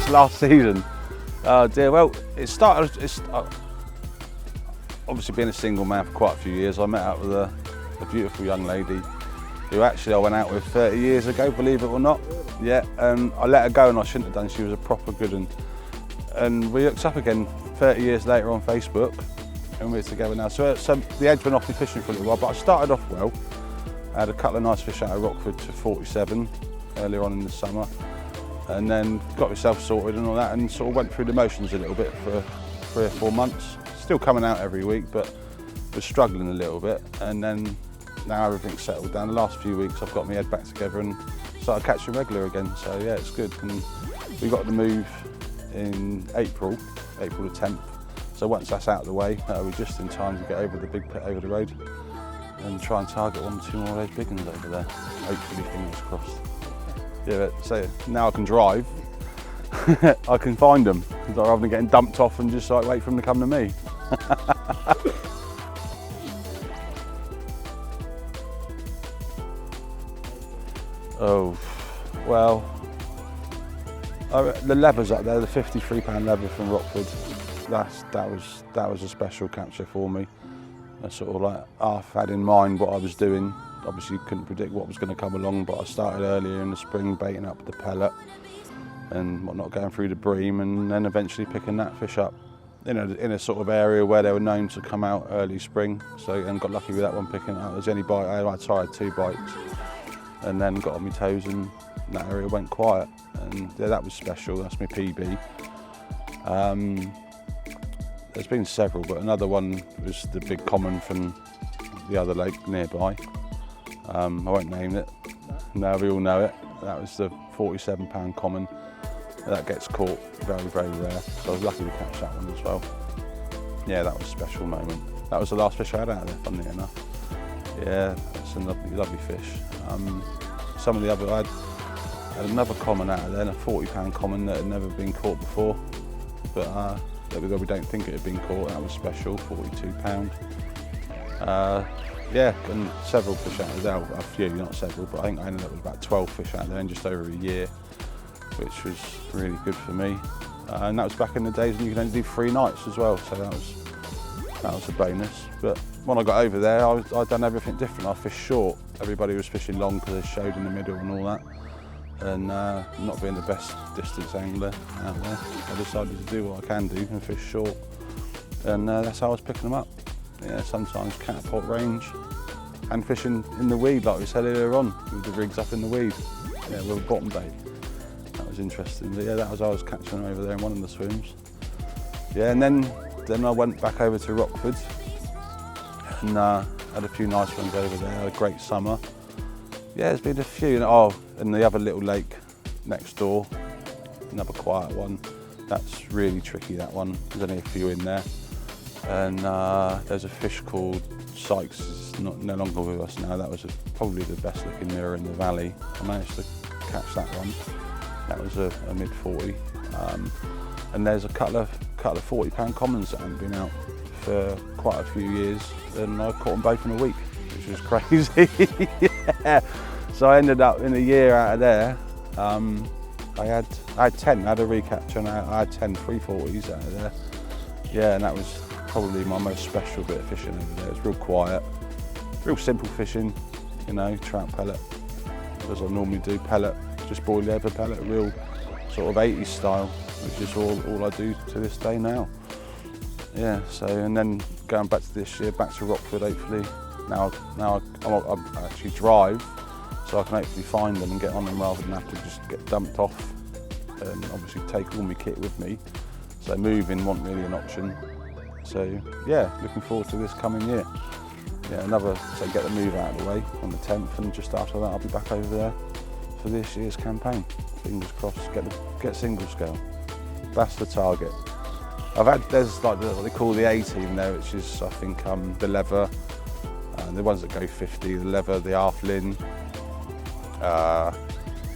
since last season. Oh dear, well, it started, obviously being a single man for quite a few years, I met up with a beautiful young lady who actually I went out with 30 years ago, believe it or not. Yeah, and I let her go and I shouldn't have done, she was a proper good one. And we hooked up again 30 years later on Facebook and we're together now. So the edge went off me fishing for a little while, but I started off well. I had a couple of nice fish out of Rockford to 47 earlier on in the summer. And then got myself sorted and all that and sort of went through the motions a little bit for 3 or 4 months. Still coming out every week, but was struggling a little bit. And then now everything's settled down. The last few weeks I've got my head back together and started catching regular again. So yeah, it's good. And we got the move in April the 10th. So once that's out of the way, we're just in time to get over the big pit over the road and try and target 1 or 2 more of those big ones over there. Hopefully, fingers crossed. Yeah, so now I can drive, I can find them, rather than getting dumped off and just like wait for them to come to me. Oh, well, the levers up there, the 53-pound lever from Rockford, that was a special capture for me. I sort of like half had in mind what I was doing. Obviously couldn't predict what was going to come along, but I started earlier in the spring baiting up the pellet and whatnot, going through the bream and then eventually picking that fish up in a sort of area where they were known to come out early spring. So and got lucky with that one picking it up. It was any bite I tried 2 bites and then got on my toes and that area went quiet and yeah, that was special. That's my PB. There's been several, but another one was the big common from the other lake nearby. I won't name it. No, we all know it. That was the 47-pound common. That gets caught very, very rare. So I was lucky to catch that one as well. Yeah, that was a special moment. That was the last fish I had out of there, funnily enough. Yeah, that's a lovely fish. Some of the other, I had another common out of there, a 40-pound common that had never been caught before. But we don't think it had been caught. That was special, 42 pound. Yeah, and several fish out of there, a few, not several, but I think I ended up with about 12 fish out there in just over a year, which was really good for me. And that was back in the days when you could only do 3 nights as well, so that was a bonus. But when I got over there, I'd done everything different. I fished short. Everybody was fishing long because they showed in the middle and all that. And not being the best distance angler out there, I decided to do what I can do and fish short. And that's how I was picking them up. Yeah, sometimes catapult range and fishing in the weed, like we said earlier on, with the rigs up in the weed. Yeah, with a bottom bait. That was interesting. But yeah, that was how I was catching them over there in one of the swims. Yeah, and then I went back over to Rockford and had a few nice ones over there. Had a great summer. Yeah, there's been a few. Oh, and the other little lake next door, another quiet one. That's really tricky, that one. There's only a few in there. And there's a fish called Sykes, it's no longer with us now. That was probably the best looking mirror in the valley. I managed to catch that one. That was a mid-40. And there's a couple of 40-pound commons that haven't been out for quite a few years, and I caught them both in a week, which was crazy. Yeah. So I ended up in a year out of there. I had 10, I had a recapture, and I had 10 340s out of there. Yeah, and that was probably my most special bit of fishing over there. It was real quiet, real simple fishing, you know, trout pellet, as I normally do, pellet, just boiled over pellet, real sort of 80s style, which is all I do to this day now. Yeah, so, and then going back to this year, back to Rockford hopefully. Now I actually drive, so I can hopefully find them and get on them rather than have to just get dumped off and obviously take all my kit with me. So moving wasn't really an option. So yeah, looking forward to this coming year. Yeah, so get the move out of the way on the 10th, and just after that I'll be back over there for this year's campaign. Fingers crossed, get single scale. That's the target. There's like what they call the A team there, which is I think the lever, the ones that go 50, the lever, the half line,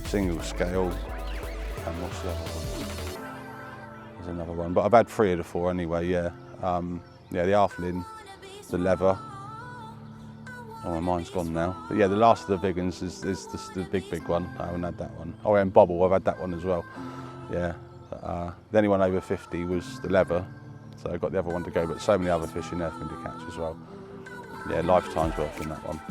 single scale, and what's the other one? There's another one, but I've had 3 of the 4 anyway. Yeah, yeah, the half line, the lever. Oh, my mind's gone now. But yeah, the last of the big ones is the big one. I haven't had that one. Oh, and bobble, I've had that one as well. Yeah, The only one over 50 was the leather, so I got the other one to go, but so many other fish in there for me to catch as well. Yeah, lifetime's worth in that one.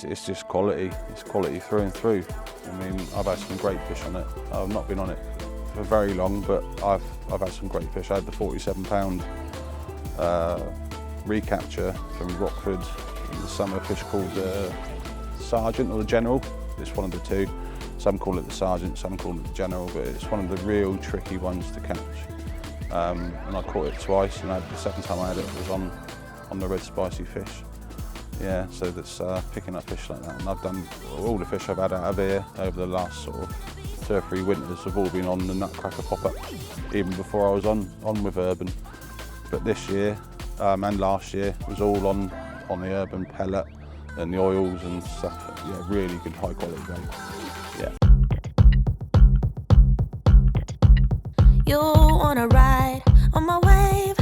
It's just quality. It's quality through and through. I mean, I've had some great fish on it. I've not been on it for very long, but I've had some great fish. I had the 47-pound recapture from Rockford in the summer, fish called the Sergeant or the General. It's one of the two. Some call it the Sergeant, some call it the General, but it's one of the real tricky ones to catch. And I caught it twice, and the second time I had it was on the red spicy fish. Yeah, so that's picking up fish like that. And I've done all the fish I've had out of here over the last sort of 2 or 3 winters have all been on the nutcracker pop-up, even before I was on with urban. But this year and last year was all on the urban pellet and the oils and stuff. Yeah, really good high quality bait. Yeah. You wanna ride on my wave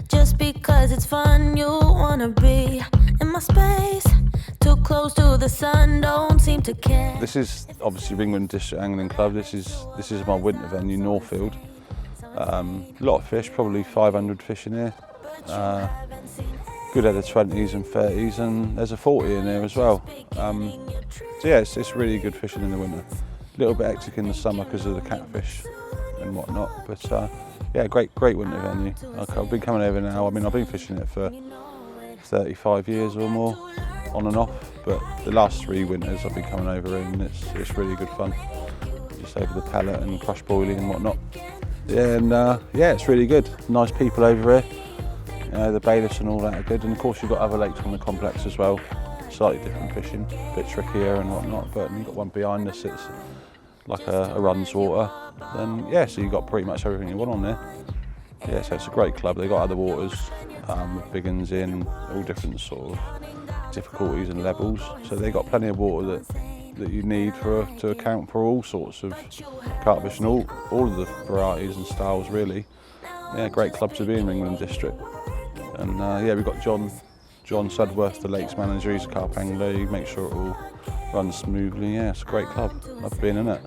just because it's fun. You wanna be in my space, too close to the sun, don't seem to care. This is obviously Ringwood District Angling Club. This is my winter venue, Northfield. A lot of fish, probably 500 fish in here. Good head of 20s and 30s, and there's a 40 in there as well. So yeah, it's really good fishing in the winter. A little bit hectic in the summer because of the catfish and whatnot, but yeah, great winter venue. I've been coming over now. I mean, I've been fishing it for 35 years or more, on and off, but the last 3 winters I've been coming over and it's really good fun. Just over the pellet and crush boiling and whatnot. Yeah, and yeah, it's really good. Nice people over here. You know, the bailiffs and all that are good, and of course you've got other lakes on the complex as well. Slightly different fishing, a bit trickier and whatnot, but you've got one behind us, it's like a runs water. Then yeah, so you've got pretty much everything you want on there. Yeah, so it's a great club. They've got other waters with big uns in, all different sort of difficulties and levels. So they've got plenty of water that you need to account for all sorts of carp fish and all of the varieties and styles really. Yeah, great club to be in Ringwood District. And yeah, we've got John Sudworth, the lakes manager. He's a carp angler. He makes sure it all runs smoothly. Yeah, it's a great club. Love being in it.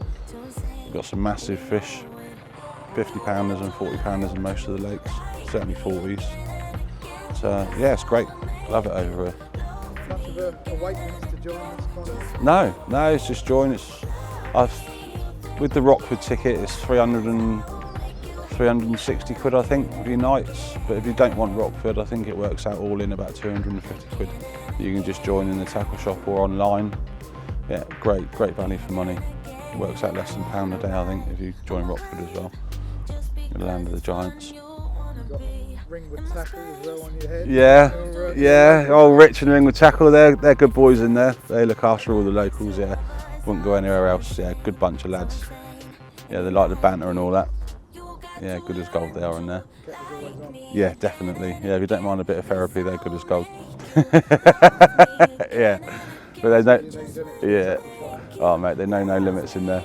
We've got some massive fish, 50-pounders and 40-pounders in most of the lakes, certainly 40s. So yeah, it's great. Love it over here. Much of a wait list to join this kind of? No, it's just join. With the Rockford ticket, it's 360 quid, I think, for your nights. But if you don't want Rockford, I think it works out all in about 250 quid. You can just join in the tackle shop or online. Yeah, great value for money. It works out less than £1 a day, I think, if you join Rockford as well. The land of the giants. You've got Ringwood Tackle as well on your head. Yeah. Oh, Rich and Ringwood Tackle, they're good boys in there. They look after all the locals, yeah. Wouldn't go anywhere else, yeah, good bunch of lads. Yeah, they like the banter and all that. Yeah, good as gold they are in there. Yeah, definitely. Yeah, if you don't mind a bit of therapy, they're good as gold. Yeah, but there's no, yeah. Oh mate, they know no limits in there.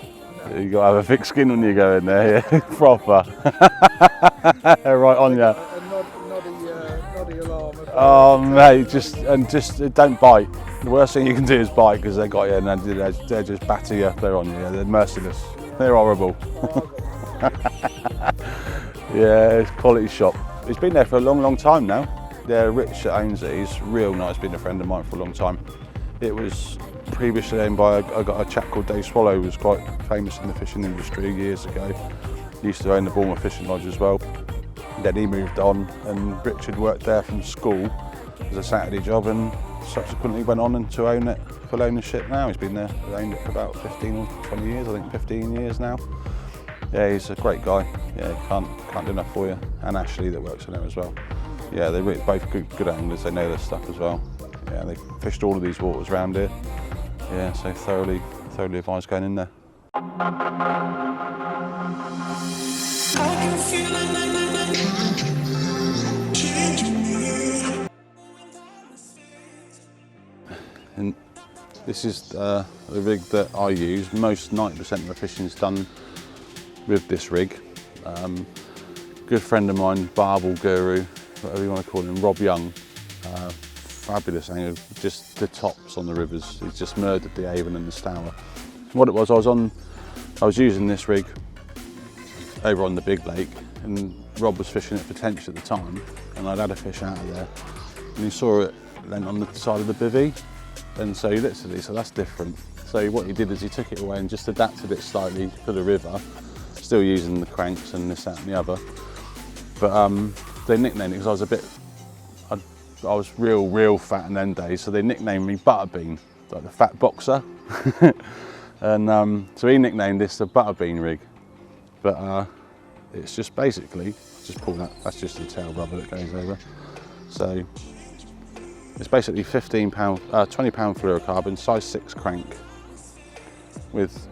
You got to have a thick skin when you go in there, yeah, proper. Right on ya. A noddy alarm. Oh mate, just don't bite. The worst thing you can do is bite because they got you and they just batter you. They're on you. Yeah, they're merciless. They're horrible. Yeah, it's a quality shop. It's been there for a long time now. Yeah, Rich that owns it, he's real nice, been a friend of mine for a long time. It was previously owned by a chap called Dave Swallow, who was quite famous in the fishing industry years ago. He used to own the Bournemouth Fishing Lodge as well. Then he moved on, and Richard worked there from school as a Saturday job, and subsequently went on to own it, full ownership now. He's been there, owned it for about 15 or 20 years, I think 15 years now. Yeah, he's a great guy. Yeah, can't do enough for you. And Ashley that works in there as well. Yeah, they're both good anglers. They know their stuff as well. Yeah, they fished all of these waters around here. Yeah, so thoroughly advised going in there. And this is the rig that I use. Most 90% of the fishing is done with this rig. Good friend of mine, barbel guru, whatever you want to call him, Rob Young, fabulous angler, just the tops on the rivers. He's just murdered the Avon and the Stour. What it was, I was using this rig over on the big lake, and Rob was fishing it for tench at the time, and I'd had a fish out of there, and he saw it then on the side of the bivvy, and so he literally, so that's different. So what he did is he took it away and just adapted it slightly for the river, still using the cranks and this, that and the other. But they nicknamed it, because I was real fat in them days, so they nicknamed me Butterbean, like the fat boxer. And so he nicknamed this the Butterbean rig. But it's just basically, just pull that, that's just the tail rubber that goes over. So it's basically 20 pound fluorocarbon, size 6 crank, with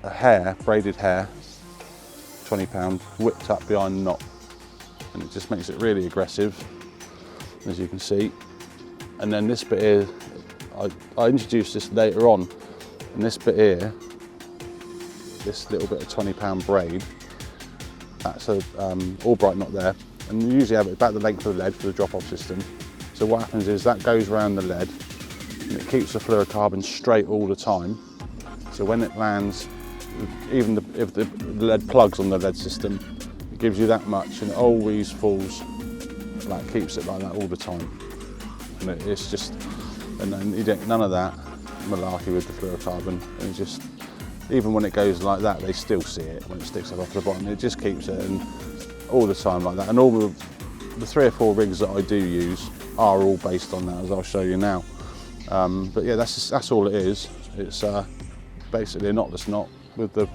a hair, braided hair, 20 pound, whipped up behind the knot. And it just makes it really aggressive, as you can see. And then this bit here, I introduced this later on, and this bit here, this little bit of 20 pound braid, that's a Albright knot there, and you usually have it about the length of the lead for the drop-off system. So what happens is that goes around the lead, and it keeps the fluorocarbon straight all the time. So when it lands, even if the lead plugs on the lead system, it gives you that much, and it always falls, like keeps it like that all the time. And it's just, and then you don't, none of that malarkey with the fluorocarbon, and it just, even when it goes like that, they still see it when it sticks up off the bottom. It just keeps it, and all the time like that. And all the 3 or 4 rigs that I do use are all based on that, as I'll show you now. But yeah, that's all it is. It's basically a knotless knot with the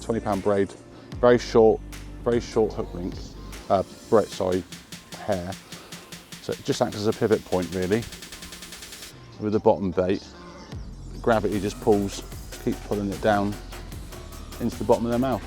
20 pound braid, very short hook link, hair. So it just acts as a pivot point really, with the bottom bait. Gravity just keeps pulling it down into the bottom of their mouth.